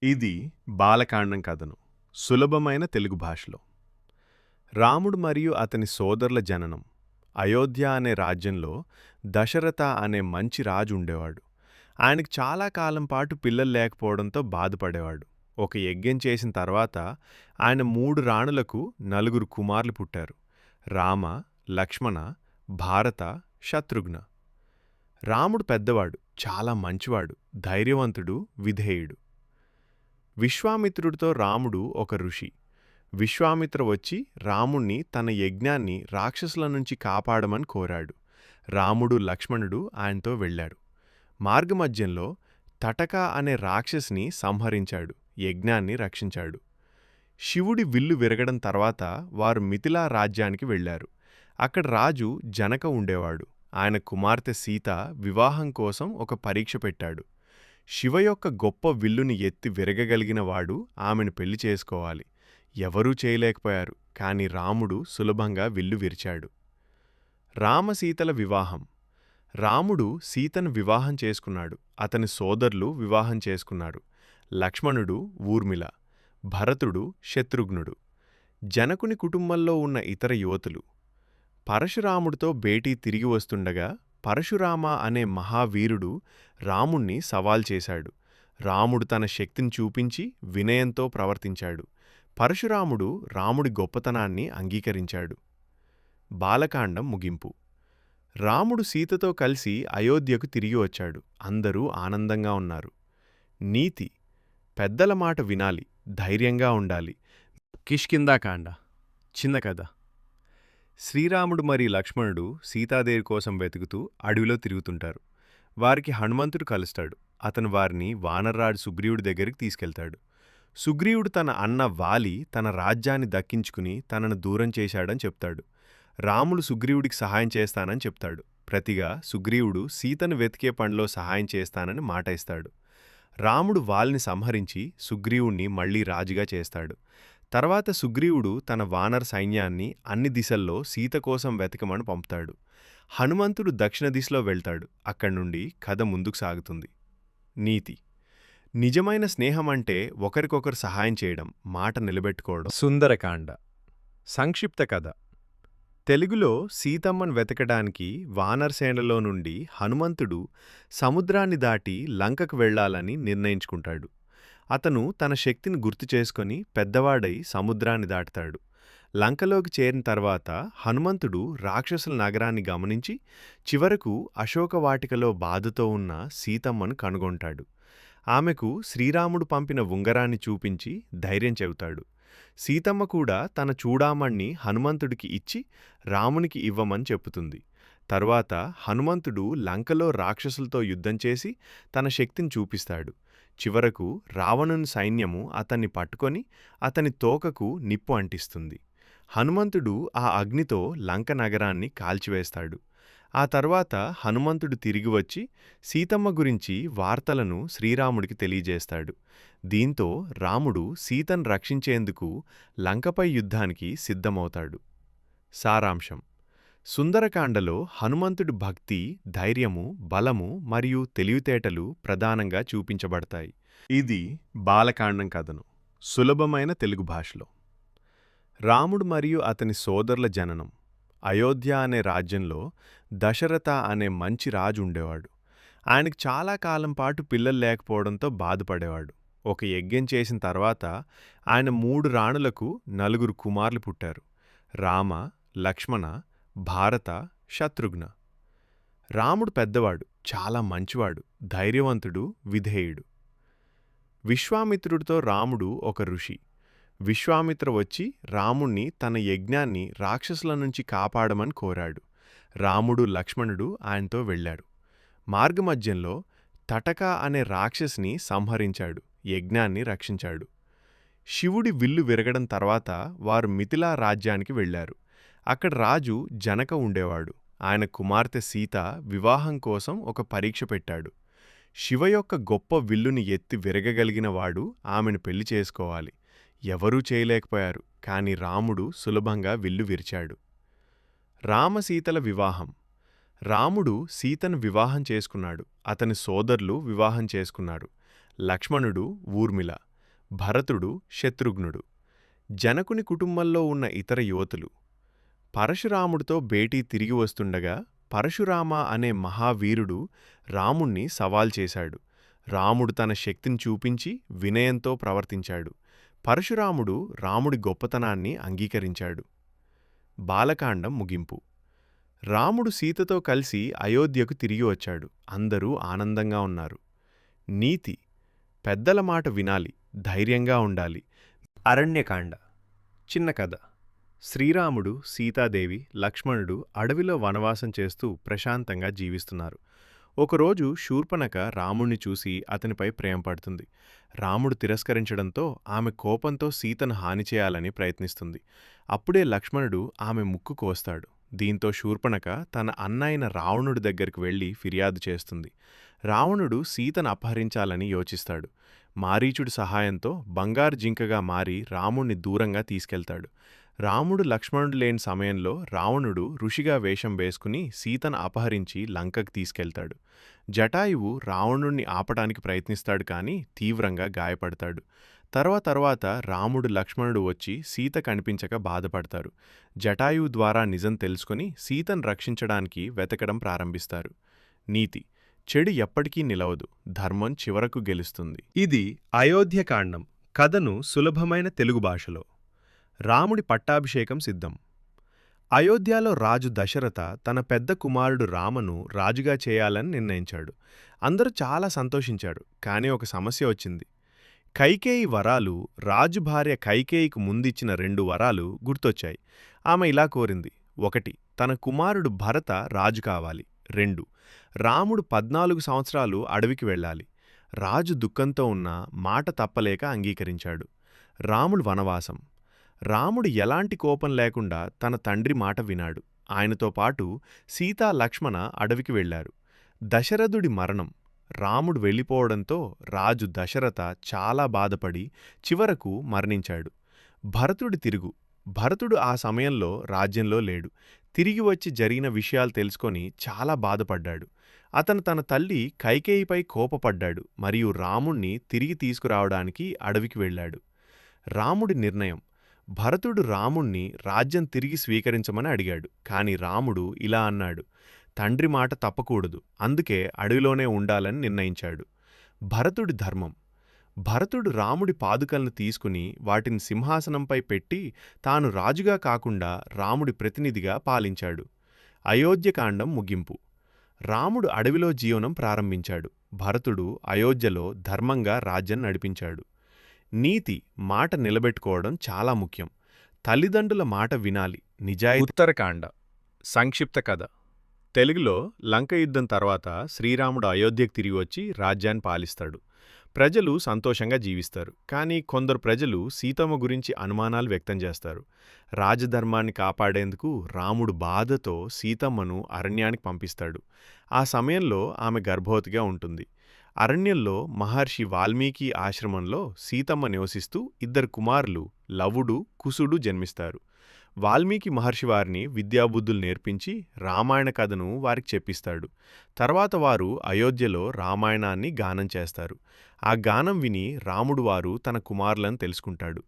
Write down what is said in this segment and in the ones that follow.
ఇది బాలకాండం కథను సులభమైన తెలుగు భాషలో. రాముడు మరియు అతని సోదరుల జననం. అయోధ్య అనే రాజ్యంలో దశరథ అనే మంచి రాజు ఉండేవాడు. ఆయనకు చాలా కాలం పాటు పిల్లలు లేకపోవడంతో బాధపడేవాడు. ఒక యజ్ఞం చేసిన తర్వాత ఆయన 3 రాణులకు 4 కుమారులు పుట్టారు: రామ, లక్ష్మణ, భారత, శత్రుఘ్న. రాముడు పెద్దవాడు, చాలా మంచివాడు, ధైర్యవంతుడు, విధేయుడు. విశ్వామిత్రుడితో రాముడు ఒక ఋషి. విశ్వామిత్ర వచ్చి రాముణ్ణి తన యజ్ఞాన్ని రాక్షసుల నుంచి కాపాడమని కోరాడు. రాముడు, లక్ష్మణుడు ఆయనతో వెళ్లారు. మార్గమధ్యంలో తటక అనే రాక్షసిని సంహరించాడు, యజ్ఞాన్ని రక్షించాడు. శివుడి విల్లు విరగడం తర్వాత వారు మిథిలా రాజ్యానికి వెళ్లారు. అక్కడ రాజు జనక ఉండేవాడు. ఆయన కుమార్తె సీత వివాహం కోసం ఒక పరీక్ష పెట్టాడు. శివ యొక్క గొప్ప విల్లుని ఎత్తి విరగగలిగిన వాడు ఆమెను పెళ్లి చేసుకోవాలి. ఎవరూ చేయలేకపోయారు, కాని రాముడు సులభంగా విల్లు విరిచాడు. రామసీతల వివాహం. రాముడు సీతను వివాహం చేసుకున్నాడు. అతని సోదరులు వివాహం చేసుకున్నారు: లక్ష్మణుడు, ఊర్మిళ, భరతుడు, శత్రుఘ్నుడు. జనకుని కుటుంబంలో ఉన్న ఇతర యువతులు. పరశురాముడితో భేటీ తిరిగి వస్తుండగా పరశురామ అనే మహావీరుడు రాముణ్ణి సవాల్ చేశాడు. రాముడు తన శక్తిని చూపించి వినయంతో ప్రవర్తించాడు. పరశురాముడు రాముడి గొప్పతనాన్ని అంగీకరించాడు. బాలకాండం ముగింపు. రాముడు సీతతో కలిసి అయోధ్యకు తిరిగి వచ్చాడు. అందరూ ఆనందంగా ఉన్నారు. నీతి: పెద్దల మాట వినాలి, ధైర్యంగా ఉండాలి. కిష్కింధాకాండ చిన్న కథ. శ్రీరాముడు మరియు లక్ష్మణుడు సీతాదేవి కోసం వెతుకుతూ అడవిలో తిరుగుతుంటారు. వారికి హనుమంతుడు కలుస్తాడు. అతను వారిని వానర్రాజు సుగ్రీవుడి దగ్గరికి తీసుకెళ్తాడు. సుగ్రీవుడు తన అన్న వాలి తన రాజ్యాన్ని దక్కించుకుని తనను దూరం చేశాడని చెప్తాడు. రాముడు సుగ్రీవుడికి సహాయం చేస్తానని చెప్తాడు. ప్రతిగా సుగ్రీవుడు సీతను వెతికే పనిలో సహాయం చేస్తానని మాట ఇస్తాడు. రాముడు వాలిని సంహరించి సుగ్రీవుణ్ణి మళ్లీ రాజుగా చేస్తాడు. తర్వాత సుగ్రీవుడు తన వానర సైన్యాన్ని అన్ని దిశల్లో సీత కోసం వెతకమని పంపుతాడు. హనుమంతుడు దక్షిణ దిశలో వెళ్తాడు. అక్కడ్నుండి కథ ముందుకు సాగుతుంది. నీతి: నిజమైన స్నేహం అంటే ఒకరికొకరు సహాయం చేయడం, మాట నిలబెట్టుకోవడం. సుందరకాండ సంక్షిప్త కథ. తెలుగులో సీతమ్మను వెతకడానికి వానరసేనలో నుండి హనుమంతుడు సముద్రాన్ని దాటి లంకకు వెళ్లాలని నిర్ణయించుకుంటాడు. అతను తన శక్తిని గుర్తు చేసుకుని పెద్దవాడై సముద్రాన్ని దాటుతాడు. లంకలోకి చేరిన తర్వాత హనుమంతుడు రాక్షసుల నగరాన్ని గమనించి చివరకు అశోకవాటికలో బాధతో ఉన్న సీతమ్మను కనుగొంటాడు. ఆమెకు శ్రీరాముడు పంపిన ఉంగరాన్ని చూపించి ధైర్యం చెబుతాడు. సీతమ్మ కూడా తన చూడామణ్ణి హనుమంతుడికి ఇచ్చి రామునికి ఇవ్వమని చెప్పుతుంది. తరువాత హనుమంతుడు లంకలో రాక్షసులతో యుద్ధం చేసి తన శక్తిని చూపిస్తాడు. చివరకు రావణుని సైన్యము అతన్ని పట్టుకొని అతని తోకకు నిప్పు అంటిస్తుంది. హనుమంతుడు ఆ అగ్నితో లంక నగరాన్ని కాల్చివేస్తాడు. ఆ తర్వాత హనుమంతుడు తిరిగి వచ్చి సీతమ్మ గురించి వార్తలను శ్రీరాముడికి తెలియజేస్తాడు. దీంతో రాముడు సీతను రక్షించేందుకు లంకపై యుద్ధానికి సిద్ధమవుతాడు. సారాంశం: సుందరకాండలో హనుమంతుడి భక్తి, ధైర్యము, బలము మరియు తెలివితేటలు ప్రధానంగా చూపించబడతాయి. ఇది బాలకాండం కథను సులభమైన తెలుగు భాషలో. రాముడు మరియు అతని సోదరుల జననం. అయోధ్య అనే రాజ్యంలో దశరథ అనే మంచి రాజు ఉండేవాడు. ఆయనకు చాలా కాలం పాటు పిల్లలు లేకపోవడంతో బాధపడేవాడు. ఒక యజ్ఞం చేసిన తర్వాత ఆయన 3 రాణులకు 4 కుమారులు పుట్టారు: రామ, లక్ష్మణ, భారత, శత్రుఘ్న. రాముడు పెద్దవాడు, చాలా మంచివాడు, ధైర్యవంతుడు, విధేయుడు. విశ్వామిత్రుడితో రాముడు ఒక ఋషి. విశ్వామిత్ర వచ్చి రాముణ్ణి తన యజ్ఞాన్ని రాక్షసుల నుంచి కాపాడమని కోరాడు. రాముడు, లక్ష్మణుడు ఆయనతో వెళ్లారు. మార్గమధ్యంలో తటక అనే రాక్షసిని సంహరించాడు, యజ్ఞాన్ని రక్షించాడు. శివుడి విల్లు విరగడం తర్వాత వారు మిథిలా రాజ్యానికి వెళ్లారు. అక్కడ రాజు జనక ఉండేవాడు. ఆయన కుమార్తె సీత వివాహం కోసం ఒక పరీక్ష పెట్టాడు. శివ యొక్క గొప్ప విల్లుని ఎత్తి విరగగలిగిన వాడు ఆమెను పెళ్లి చేసుకోవాలి. ఎవరూ చేయలేకపోయారు, కాని రాముడు సులభంగా విల్లు విరిచాడు. రామసీతల వివాహం. రాముడు సీతను వివాహం చేసుకున్నాడు. అతని సోదరులు వివాహం చేసుకున్నారు: లక్ష్మణుడు, ఊర్మిళ, భరతుడు, శత్రుఘ్నుడు. జనకుని కుటుంబంలో ఉన్న ఇతర యువతులు. పరశురాముడితో భేటీ తిరిగి వస్తుండగా పరశురామ అనే మహావీరుడు రాముణ్ణి సవాల్ చేశాడు. రాముడు తన శక్తిని చూపించి వినయంతో ప్రవర్తించాడు. పరశురాముడు రాముడి గొప్పతనాన్ని అంగీకరించాడు. బాలకాండం ముగింపు. రాముడు సీతతో కలిసి అయోధ్యకు తిరిగి వచ్చాడు. అందరూ ఆనందంగా ఉన్నారు. నీతి: పెద్దల మాట వినాలి, ధైర్యంగా ఉండాలి. అరణ్యకాండ. చిన్న కథ. శ్రీరాముడు, సీతాదేవి, లక్ష్మణుడు అడవిలో వనవాసం చేస్తూ ప్రశాంతంగా జీవిస్తున్నారు. ఒకరోజు శూర్పణఖ రాముణ్ణి చూసి అతనిపై ప్రేమపడుతుంది. రాముడు తిరస్కరించడంతో ఆమె కోపంతో సీతను హాని చేయాలని ప్రయత్నిస్తుంది. అప్పుడే లక్ష్మణుడు ఆమె ముక్కు కోస్తాడు. దీంతో శూర్పణఖ తన అన్న అయిన రావణుడి దగ్గరికి వెళ్లి ఫిర్యాదు చేస్తుంది. రావణుడు సీతను అపహరించాలని యోచిస్తాడు. మారీచుడి సహాయంతో బంగారు జింకగా మారి రాముణ్ణి దూరంగా తీసుకెళ్తాడు. రాముడు, లక్ష్మణుడు లేని సమయంలో రావణుడు ఋషిగా వేషం వేసుకుని సీతను అపహరించి లంకకు తీసుకెళ్తాడు. జటాయువు రావణుణ్ణి ఆపటానికి ప్రయత్నిస్తాడు, కానీ తీవ్రంగా గాయపడతాడు. తర్వాత రాముడు, లక్ష్మణుడు వచ్చి సీత కనిపించక బాధపడతారు. జటాయువు ద్వారా నిజం తెలుసుకుని సీతను రక్షించడానికి వెతకడం ప్రారంభిస్తారు. నీతి: చెడు ఎప్పటికీ నిలవదు, ధర్మం చివరకు గెలుస్తుంది. ఇది అయోధ్యకాండం. కథను సులభమైన తెలుగు భాషలో. రాముడి పట్టాభిషేకం సిద్ధం. అయోధ్యలో రాజు దశరథ తన పెద్ద కుమారుడు రామను రాజుగా చేయాలని నిర్ణయించాడు. అందరూ చాలా సంతోషించారు. కానీ ఒక సమస్య వచ్చింది. కైకేయి వరాలు. రాజు భార్య కైకేయికి ముందిచ్చిన 2 వరాలు గుర్తొచ్చాయి. ఆమె ఇలా కోరింది: 1. తన కుమారుడు భరత రాజు కావాలి. 2. రాముడు 14 సంవత్సరాలు అడవికి వెళ్ళాలి. రాజు దుఃఖంతో ఉన్న మాట తప్పలేక అంగీకరించాడు. రాముడు వనవాసం. రాముడు ఎలాంటి కోపం లేకుండా తన తండ్రి మాట వినాడు. ఆయనతో పాటు సీతా, లక్ష్మణ అడవికి వెళ్లారు. దశరథుడి మరణం. రాముడు వెళ్ళిపోవడంతో రాజు దశరథ చాలా బాధపడి చివరకు మరణించాడు. భరతుడి తిరుగు. భరతుడు ఆ సమయంలో రాజ్యంలో లేడు. తిరిగి వచ్చి జరిగిన విషయాలు తెలుసుకొని చాలా బాధపడ్డాడు. అతను తన తల్లి కైకేయిపై కోపపడ్డాడు మరియు రాముణ్ణి తిరిగి తీసుకురావడానికి అడవికి వెళ్ళాడు. రాముడి నిర్ణయం. భరతుడు రాముణ్ణి రాజ్యం తిరిగి స్వీకరించమని అడిగాడు. కాని రాముడు ఇలా అన్నాడు: తండ్రి మాట తప్పకూడదు, అందుకే అడవిలోనే ఉండాలని నిర్ణయించాడు. భరతుడి ధర్మం. భరతుడు రాముడి పాదుకలను తీసుకుని వాటిని సింహాసనంపై పెట్టి తాను రాజుగా కాకుండా రాముడి ప్రతినిధిగా పాలించాడు. అయోధ్యకాండం ముగింపు. రాముడు అడవిలో జీవనం ప్రారంభించాడు. భరతుడు అయోధ్యలో ధర్మంగా రాజ్యం నడిపించాడు. నీతి: మాట నిలబెట్టుకోవడం చాలా ముఖ్యం. తల్లిదండ్రుల మాట వినాలి, నిజాయితీ. ఉత్తరకాండ. సంక్షిప్త కథ. తెలుగులో లంక యుద్ధం తర్వాత శ్రీరాముడు అయోధ్యకు తిరిగి వచ్చి రాజ్యాన్ని పాలిస్తాడు. ప్రజలు సంతోషంగా జీవిస్తారు. కానీ కొందరు ప్రజలు సీతమ్మ గురించి అనుమానాలు వ్యక్తం చేస్తారు. రాజధర్మాన్ని కాపాడేందుకు రాముడు బాధతో సీతమ్మను అరణ్యానికి పంపిస్తాడు. ఆ సమయంలో ఆమె గర్భవతిగా ఉంటుంది. అరణ్యంలో మహర్షి వాల్మీకి ఆశ్రమంలో సీతమ్మ నివసిస్తూ 2 కుమారులు లవుడు, కుశుడు జన్మిస్తారు. వాల్మీకి మహర్షి వారిని విద్యాబుద్ధులు నేర్పించి రామాయణ కథను వారికి చెప్పిస్తాడు. తర్వాత వారు అయోధ్యలో రామాయణాన్ని గానం చేస్తారు. ఆ గానం విని రాముడు వారు తన కుమారులను తెలుసుకుంటాడు.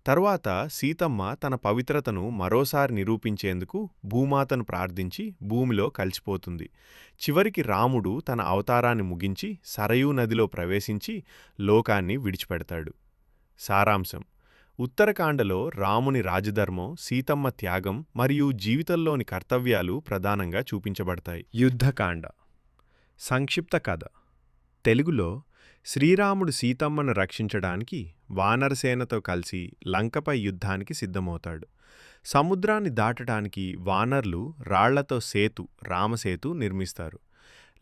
తరువాత సీతమ్మ తన పవిత్రతను మరోసారి నిరూపించేందుకు భూమాతను ప్రార్థించి భూమిలో కలిసిపోతుంది. చివరికి రాముడు తన అవతారాన్ని ముగించి సరయూ నదిలో ప్రవేశించి లోకాన్ని విడిచిపెడతాడు. సారాంశం. ఉత్తరకాండలో రాముని రాజధర్మం, సీతమ్మ త్యాగం మరియు జీవితంలోని కర్తవ్యాలు ప్రధానంగా చూపించబడతాయి. యుద్ధకాండ. సంక్షిప్త కథ. తెలుగులో శ్రీరాముడు సీతమ్మను రక్షించడానికి వానరసేనతో కలిసి లంకపై యుద్ధానికి సిద్ధమవుతాడు. సముద్రాన్ని దాటడానికి వానర్లు రాళ్లతో రామసేతు నిర్మిస్తారు.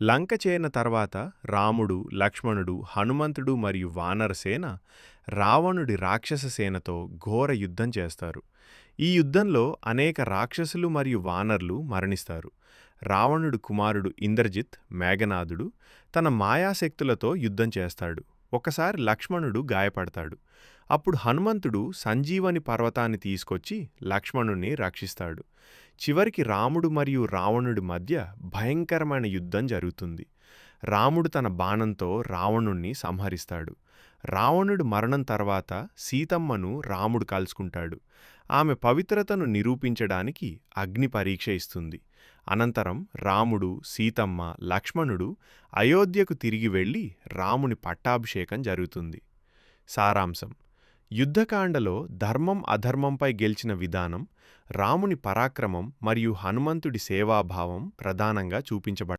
లంక చేరిన తర్వాత రాముడు, లక్ష్మణుడు, హనుమంతుడు మరియు వానరసేన రావణుడి రాక్షస సేనతో ఘోర యుద్ధం చేస్తారు. ఈ యుద్ధంలో అనేక రాక్షసులు మరియు వానర్లు మరణిస్తారు. రావణుడు కుమారుడు ఇంద్రజిత్, మేఘనాథుడు తన మాయాశక్తులతో యుద్ధం చేస్తాడు. ఒకసారి లక్ష్మణుడు గాయపడతాడు. అప్పుడు హనుమంతుడు సంజీవని పర్వతాన్ని తీసుకొచ్చి లక్ష్మణుణ్ణి రక్షిస్తాడు. చివరికి రాముడు మరియు రావణుడి మధ్య భయంకరమైన యుద్ధం జరుగుతుంది. రాముడు తన బాణంతో రావణుణ్ణి సంహరిస్తాడు. రావణుడి మరణం తర్వాత సీతమ్మను రాముడు కలుసుకుంటాడు. ఆమె పవిత్రతను నిరూపించడానికి అగ్ని పరీక్ష ఇస్తుంది. అనంతరం రాముడు, సీతమ్మ, లక్ష్మణుడు అయోధ్యకు తిరిగి వెళ్ళి రాముని పట్టాభిషేకం జరుగుతుంది. సారాంశం: యుద్ధకాండలో ధర్మం అధర్మంపై గెలిచిన విధానం, రాముని పరాక్రమం మరియు హనుమంతుడి సేవాభావం ప్రధానంగా చూపించబడ్డాయి.